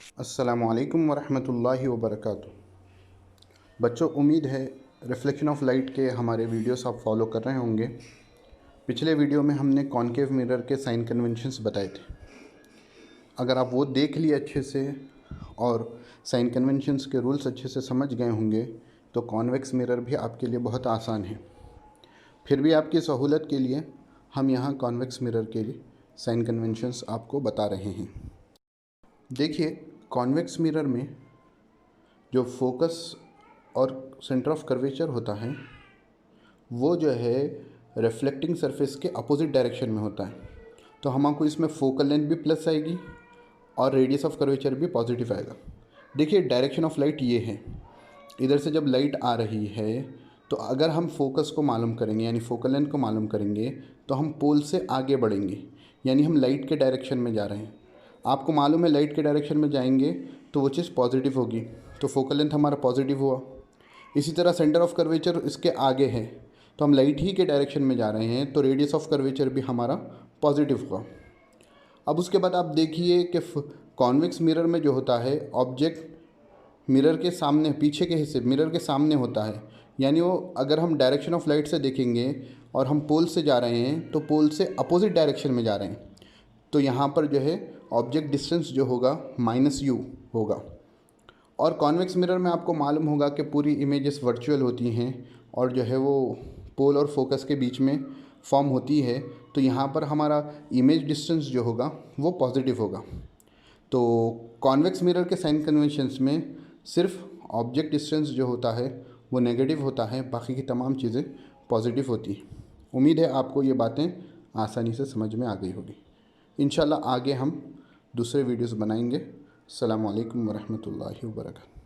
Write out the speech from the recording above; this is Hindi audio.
अस्सलामुअलैकुम वरहमतुल्लाहि वबरकातुहू। बच्चों, उम्मीद है रिफ्लेक्शन ऑफ लाइट के हमारे वीडियोस आप फॉलो कर रहे होंगे। पिछले वीडियो में हमने कॉनकेव मिरर के साइन कन्वेंशंस बताए थे। अगर आप वो देख लिए अच्छे से और साइन कन्वेंशंस के रूल्स अच्छे से समझ गए होंगे तो कॉन्वेक्स मिरर भी आपके लिए बहुत आसान है। फिर भी आपकी सहूलत के लिए हम यहाँ कॉन्वेक्स मिरर के लिए साइन कन्वेंशंस आपको बता रहे हैं। देखिए, कॉन्वेक्स मिरर में जो फोकस और सेंटर ऑफ कर्वेचर होता है वो जो है रिफ्लेक्टिंग सरफेस के अपोजिट डायरेक्शन में होता है। तो हमको इसमें फोकल लेंथ भी प्लस आएगी और रेडियस ऑफ कर्वेचर भी पॉजिटिव आएगा। देखिए, डायरेक्शन ऑफ लाइट ये है। इधर से जब लाइट आ रही है तो अगर हम फोकस को मालूम करेंगे यानी फोकल लेंथ को मालूम करेंगे तो हम पोल से आगे बढ़ेंगे, यानी हम लाइट के डायरेक्शन में जा रहे हैं। आपको मालूम है लाइट के डायरेक्शन में जाएंगे तो वो चीज़ पॉजिटिव होगी, तो फोकल लेंथ हमारा पॉजिटिव हुआ। इसी तरह सेंटर ऑफ कर्वेचर इसके आगे है तो हम लाइट ही के डायरेक्शन में जा रहे हैं तो रेडियस ऑफ कर्वेचर भी हमारा पॉजिटिव हुआ। अब उसके बाद आप देखिए कि कॉन्वेक्स मिरर में जो होता है ऑब्जेक्ट मिरर के सामने, पीछे के हिस्से मिरर के सामने होता है, यानी वो अगर हम डायरेक्शन ऑफ लाइट से देखेंगे और हम पोल से जा रहे हैं तो पोल से अपोजिट डायरेक्शन में जा रहे हैं, तो यहाँ पर जो है ऑब्जेक्ट डिस्टेंस जो होगा -u होगा। और कॉन्वेक्स मिरर में आपको मालूम होगा कि पूरी इमेजेस वर्चुअल होती हैं और जो है वो पोल और फोकस के बीच में फॉर्म होती है, तो यहाँ पर हमारा इमेज डिस्टेंस जो होगा वो पॉजिटिव होगा। तो कॉन्वेक्स मिरर के साइन कन्वेंशंस में सिर्फ ऑब्जेक्ट डिस्टेंस जो होता है वो नेगेटिव होता है, बाकी की तमाम चीज़ें पॉजिटिव होती हैं। उम्मीद है आपको ये बातें आसानी से समझ में आ गई होगी। इंशाल्लाह आगे हम दूसरे वीडियोस बनाएंगे। अस्सलामु अलैकुम वरहमतुल्लाहि वबरकातुहू।